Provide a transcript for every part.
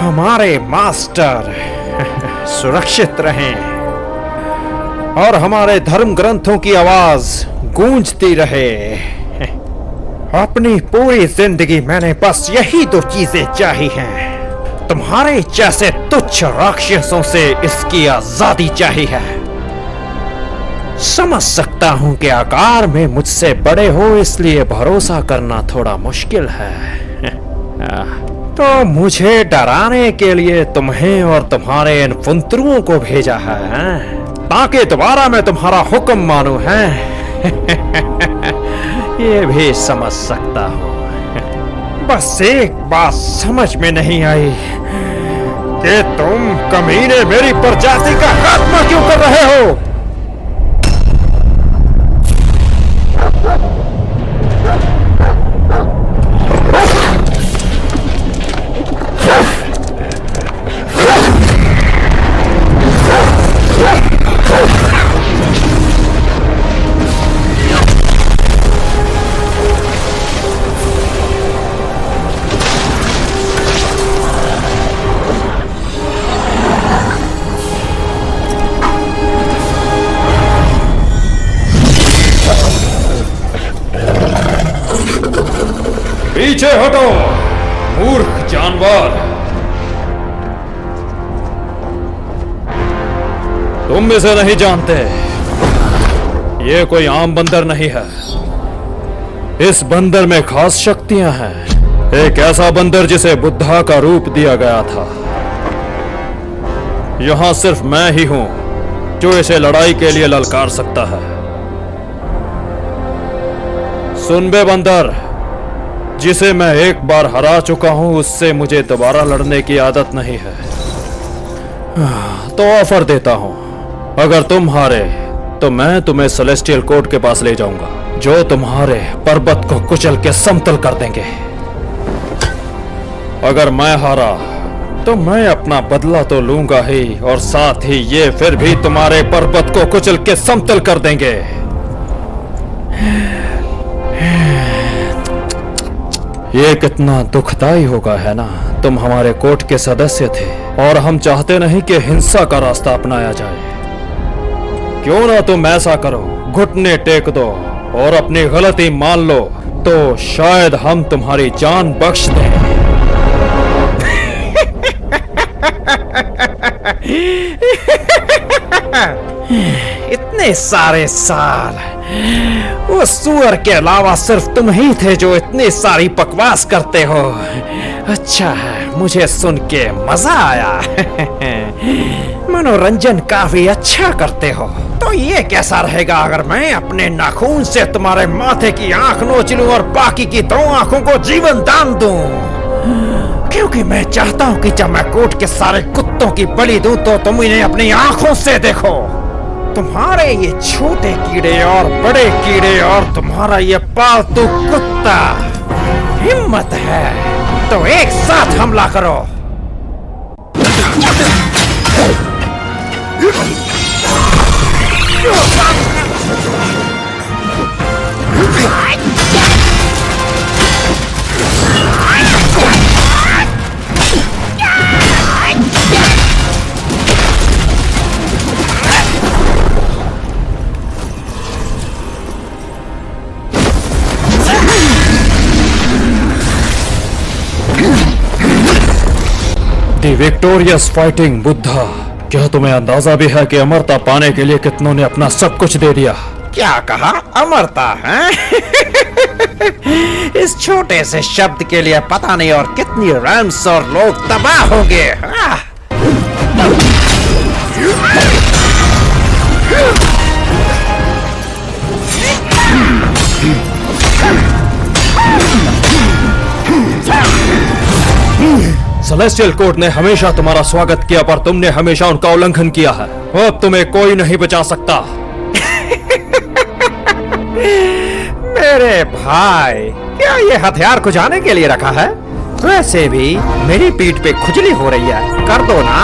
हमारे मास्टर सुरक्षित रहें और हमारे धर्म ग्रंथों की आवाज गूंजती रहे। अपनी पूरी जिंदगी मैंने बस यही दो चीजें चाही हैं। तुम्हारे जैसे तुच्छ राक्षसों से इसकी आजादी चाहिए है। समझ सकता हूं कि आकार में मुझसे बड़े हो, इसलिए भरोसा करना थोड़ा मुश्किल है। तो मुझे डराने के लिए तुम्हें और तुम्हारे इन फुंतरुओं को भेजा है, ताकि दोबारा मैं तुम्हारा हुक्म मानूं है। ये भी समझ सकता हूं। बस एक बात समझ में नहीं आई कि तुम कमीने मेरी प्रजाति का खात्मा क्यों कर रहे हो। पीछे हटो मूर्ख जानवर। तुम इसे नहीं जानते। ये कोई आम बंदर नहीं है। इस बंदर में खास शक्तियां हैं। एक ऐसा बंदर जिसे बुद्धा का रूप दिया गया था। यहां सिर्फ मैं ही हूं जो इसे लड़ाई के लिए ललकार सकता है। सुन बे बंदर, जिसे मैं एक बार हरा चुका हूं, उससे मुझे दोबारा लड़ने की आदत नहीं है। तो ऑफर देता हूं, अगर तुम हारे तो मैं तुम्हें सेलेस्टियल कोर्ट के पास ले जाऊंगा, जो तुम्हारे पर्वत को कुचल के समतल कर देंगे। अगर मैं हारा तो मैं अपना बदला तो लूंगा ही, और साथ ही ये फिर भी तुम्हारे पर्वत को कुचल के समतल कर देंगे। ये कितना दुखदाई होगा, है ना। तुम हमारे कोर्ट के सदस्य थे और हम चाहते नहीं कि हिंसा का रास्ता अपनाया जाए। क्यों ना तुम ऐसा करो, घुटने टेक दो और अपनी गलती मान लो, तो शायद हम तुम्हारी जान बख्श दें। इतने सारे साल वो सुअर के अलावा सिर्फ तुम ही थे जो इतनी सारी बकवास करते हो। अच्छा है, मुझे सुन के मजा आया। मनोरंजन काफी अच्छा करते हो। तो ये कैसा रहेगा अगर मैं अपने नाखून से तुम्हारे माथे की आंख नोच लूं और बाकी की 2 आंखों को जीवन दान दूं? क्योंकि मैं चाहता हूं कि जब मैं कोर्ट के सारे कुत्तों की बलि दूं तो तुम इन्हें अपनी आंखों से देखो। तुम्हारे ये छोटे कीड़े और बड़े कीड़े और तुम्हारा ये पालतू कुत्ता, हिम्मत है तो एक साथ हमला करो। द विक्टोरियस फाइटिंग बुद्धा, क्या तुम्हें अंदाजा भी है कि अमरता पाने के लिए कितनों ने अपना सब कुछ दे दिया? क्या कहा? अमरता है? इस छोटे से शब्द के लिए पता नहीं और कितनी रैम्स और लोग तबाह होंगे। सेलेस्टियल कोर्ट ने हमेशा तुम्हारा स्वागत किया, पर तुमने हमेशा उनका उल्लंघन किया है। अब तुम्हें कोई नहीं बचा सकता। मेरे भाई, क्या ये हथियार खुजाने के लिए रखा है? वैसे भी मेरी पीठ पे खुजली हो रही है, कर दो ना।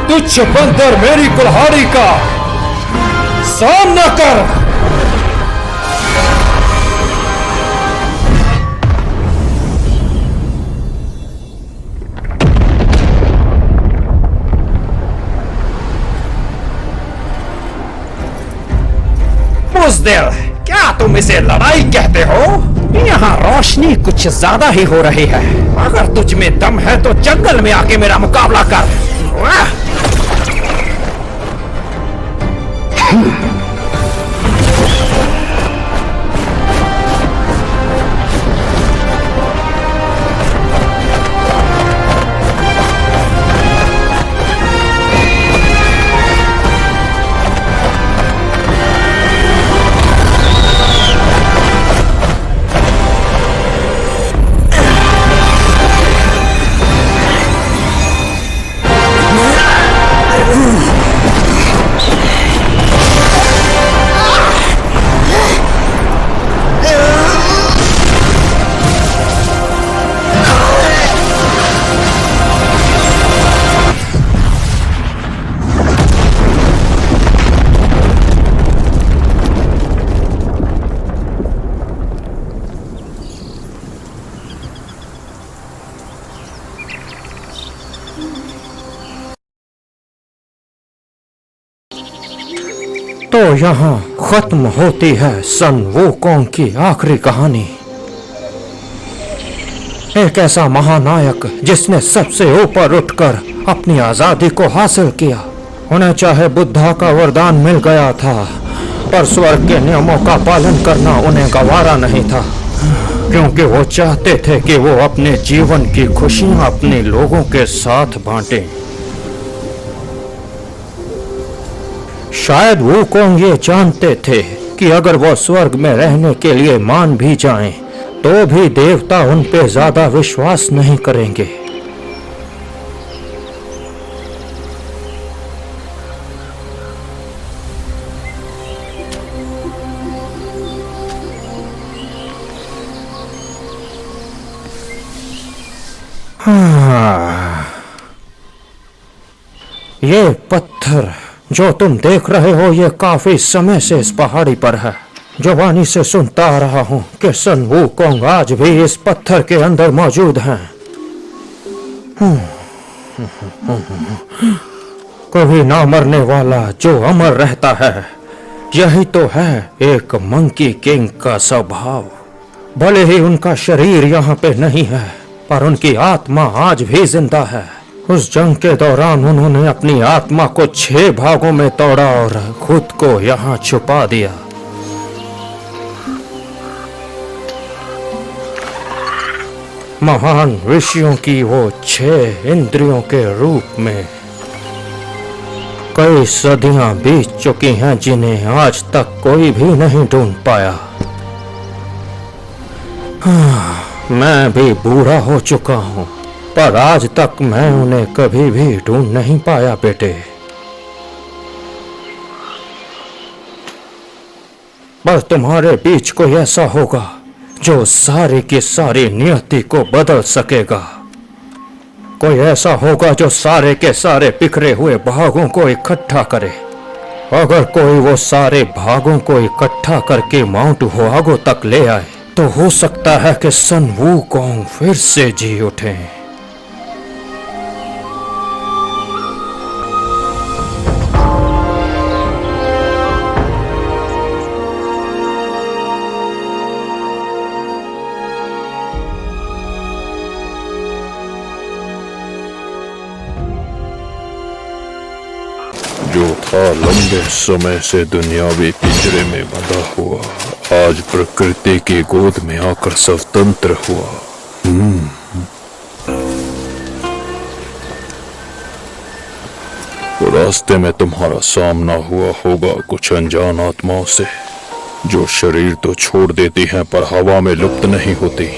तुच्छ बंदर मेरी कुल्हाड़ी का सामना कर। बुज़दिल, क्या तुम इसे लड़ाई कहते हो? यहाँ रोशनी कुछ ज्यादा ही हो रही है। अगर तुझ में दम है तो जंगल में आके मेरा मुकाबला कर। वाह! तो यहाँ खत्म होती है सन वूकोंग की आखिरी कहानी। एक ऐसा महानायक जिसने सबसे ऊपर उठकर अपनी आजादी को हासिल किया। उन्हें चाहे बुद्धा का वरदान मिल गया था, पर स्वर्ग के नियमों का पालन करना उन्हें गवारा नहीं था, क्योंकि वो चाहते थे कि वो अपने जीवन की खुशियां अपने लोगों के साथ बांटें। शायद वूकोंग ये जानते थे कि अगर वो स्वर्ग में रहने के लिए मान भी जाएं, तो भी देवता उन पे ज्यादा विश्वास नहीं करेंगे। ये पत्थर जो तुम देख रहे हो, ये काफी समय से इस पहाड़ी पर है। जवानी से सुनता आ रहा हूँ कि सन वूकोंग आज भी इस पत्थर के अंदर मौजूद हैं। कभी ना मरने वाला जो अमर रहता है, यही तो है एक मंकी किंग का स्वभाव। भले ही उनका शरीर यहाँ पे नहीं है, पर उनकी आत्मा आज भी जिंदा है। उस जंग के दौरान उन्होंने अपनी आत्मा को 6 भागों में तोड़ा और खुद को यहाँ छुपा दिया। महान ऋषियों की वो 6 इंद्रियों के रूप में कई सदियां बीत चुकी हैं, जिन्हें आज तक कोई भी नहीं ढूंढ पाया। मैं भी बूढ़ा हो चुका हूँ, पर आज तक मैं उन्हें कभी भी ढूंढ नहीं पाया बेटे। पर तुम्हारे बीच कोई ऐसा होगा जो सारी की सारी नियति को बदल सकेगा। कोई ऐसा होगा जो सारे के सारे बिखरे हुए भागों को इकट्ठा करे। अगर कोई वो सारे भागों को इकट्ठा करके माउंट हुआगो तक ले आए, तो हो सकता है कि सन वूकोंग फिर से जी उठे। जो था लंबे समय से दुनियावी पिंजरे में बंधा हुआ, आज प्रकृति की गोद में आकर स्वतंत्र हुआ। तो रास्ते में तुम्हारा सामना हुआ होगा कुछ अनजान आत्माओं से, जो शरीर तो छोड़ देती हैं पर हवा में लुप्त नहीं होती।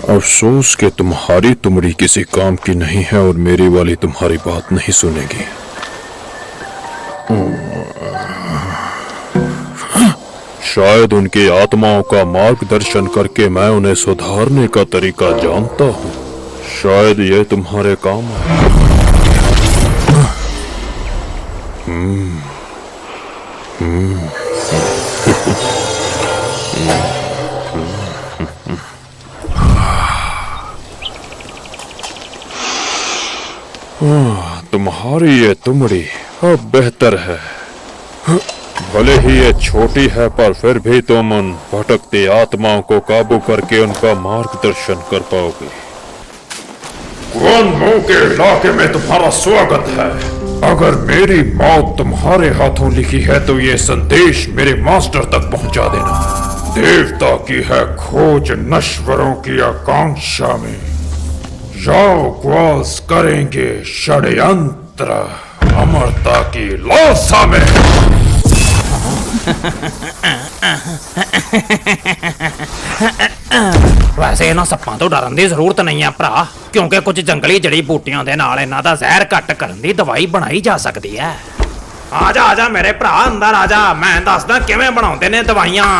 अफसोस कि तुम्हारी तुमड़ी किसी काम की नहीं है और मेरी वाली तुम्हारी बात नहीं सुनेगी। शायद उनकी आत्माओं का मार्गदर्शन करके मैं उन्हें सुधारने का तरीका जानता हूँ। शायद यह तुम्हारे काम आए। तुम्हारी ये तुमड़ी अब बेहतर है। भले ही ये छोटी है पर फिर भी तुम उन भटकती आत्माओं को काबू करके उनका मार्गदर्शन कर पाओगे। मुंह के इलाके में तुम्हारा स्वागत है। अगर मेरी मौत तुम्हारे हाथों लिखी है तो ये संदेश मेरे मास्टर तक पहुंचा देना। देवता की है खोज नश्वरों की आकांक्षा में, जाओ ग्वाल्स करेंगे षड्यंत्र अमरता की लालसा में। वैसे इन्हां सप्पां तो डरन दी जरूरत नहीं है भरा, क्योंकि कुछ जंगली जड़ी बूटियां दे नाल इन्हां दा जहर घट करन दी दवाई बनाई जा सकदी है। आजा आजा मेरे भरा अंदर आजा, मैं दसदा किवें बनाउंदे ने दवाइयां।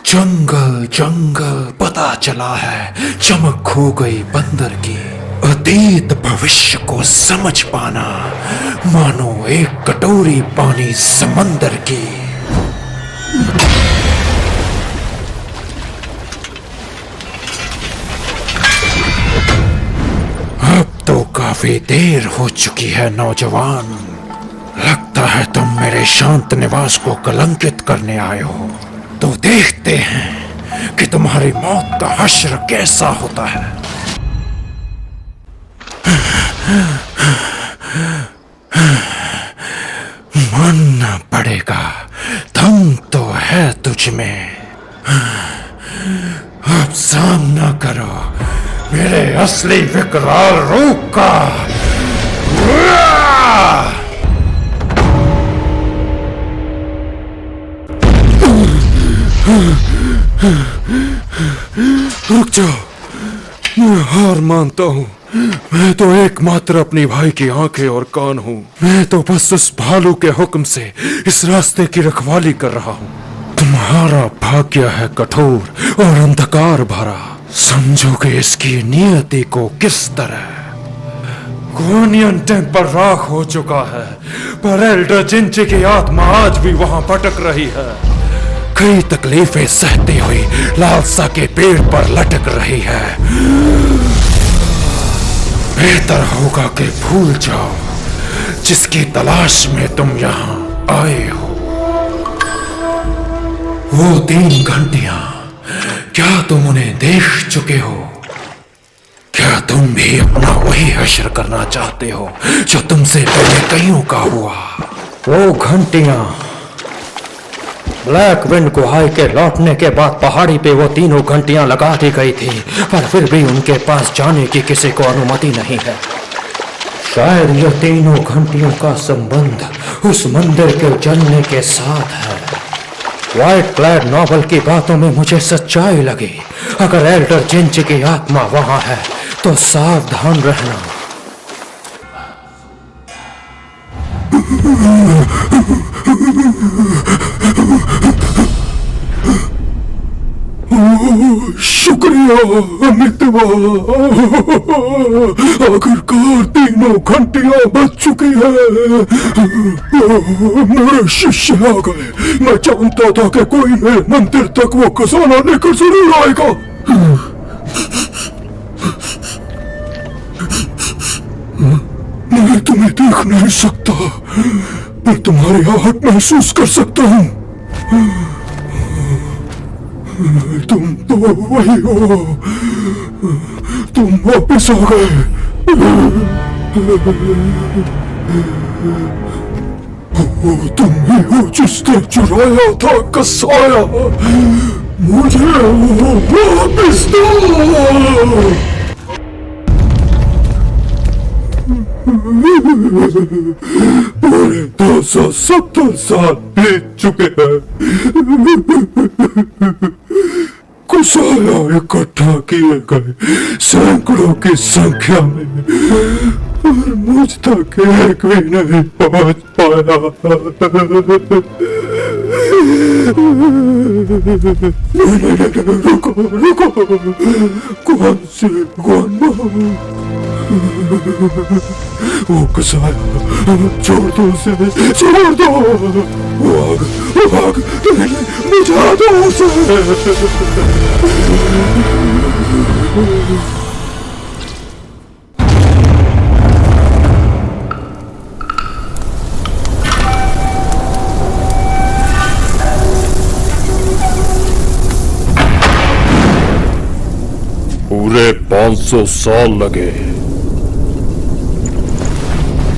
जंगल जंगल पता चला है चमक खो गई बंदर की। अतीत भविष्य को समझ पाना मानो एक कटोरी पानी समंदर की। अब तो काफी देर हो चुकी है नौजवान, लगता है तुम मेरे शांत निवास को कलंकित करने आए हो। तो देखते हैं कि तुम्हारी मौत का हश्र कैसा होता है। मानना पड़ेगा दम तो है तुझ में। अब सामना करो मेरे असली विकराल रूप का। रुक जाओ, मैं हार मानता हूँ। मैं तो एकमात्र अपनी भाई की आंखें और कान हूँ। मैं तो बस उस भालू के हुक्म से इस रास्ते की रखवाली कर रहा हूँ। तुम्हारा भाग्य है कठोर और अंधकार भरा, समझोगे इसकी नियति को किस तरह। गोनियन टेम्पल राख हो चुका है, पर एल्डर जिंची की आत्मा आज भी वहां भटक रही है। कई तकलीफें सहती हुई लालसा के पेड़ पर लटक रही है। बेहतर होगा कि भूल जाओ जिसकी तलाश में तुम यहाँ आए हो। वो 3 घंटियां, क्या तुम उन्हें देख चुके हो? क्या तुम भी अपना वही हश्र करना चाहते हो जो तुमसे पहले कईयों का हुआ? वो घंटियां ब्लैक विंड गुहाई के लौटने के बाद पहाड़ी पे वो 3 घंटियां लगा दी गई थी, पर फिर भी उनके पास जाने की किसी को अनुमति नहीं है। शायद यह 3 घंटियों का संबंध उस मंदिर के जलने के साथ है। व्हाइट क्लैड नॉवल की बातों में मुझे सच्चाई लगी। अगर एल्डर जिंची की आत्मा वहां है तो सावधान रहना। शुक्रिया अमितवा, आखिरकार 3 घंटियां बच चुकी है। मेरे शिष्य आ गए। मैं जानता था कि कोई मेरे मंदिर तक वो खजाना लेकर जरूर आएगा। मैं तुम्हें देख नहीं सकता, पर तुम्हारी आहट महसूस कर सकता हूँ। तुम तो वही हो, तुम वापस आ गए। वो तुम ही हो जिसने चुराया था कसाया। मुझे वो वापस दो। पूरे 270 साल बीत चुके हैं। कुसाया इकट्ठा किए गए सैकड़ों की संख्या में, और मुझ तक एक भी नहीं पहुंच पाया। रुको रुको, कौन से कौन? वो कसाया, छोड़ दो उसे, छोड़ दो। वो भाग, नहीं, बुझा दो उसे। पूरे 500 साल लगे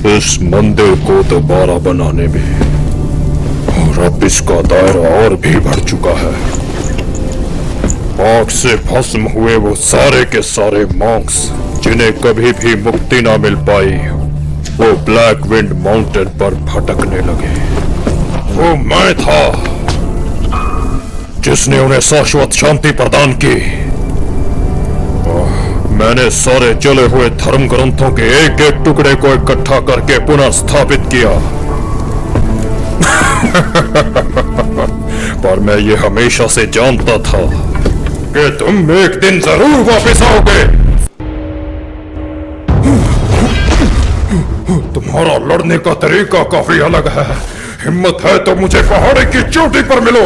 इस मंदिर को दोबारा बनाने में, और अब इसका दायरा और भी बढ़ चुका है। आग से भस्म हुए वो सारे के सारे मॉन्क्स जिन्हें कभी भी मुक्ति ना मिल पाई, वो ब्लैक विंड माउंटेन पर भटकने लगे। वो मैं था जिसने उन्हें शाश्वत शांति प्रदान की। मैंने सारे जले हुए धर्म ग्रंथों के एक एक टुकड़े को इकट्ठा करके पुनः स्थापित किया। पर मैं ये हमेशा से जानता था कि तुम एक दिन जरूर वापस आओगे। तुम्हारा लड़ने का तरीका काफी अलग है। हिम्मत है तो मुझे पहाड़ी की चोटी पर मिलो।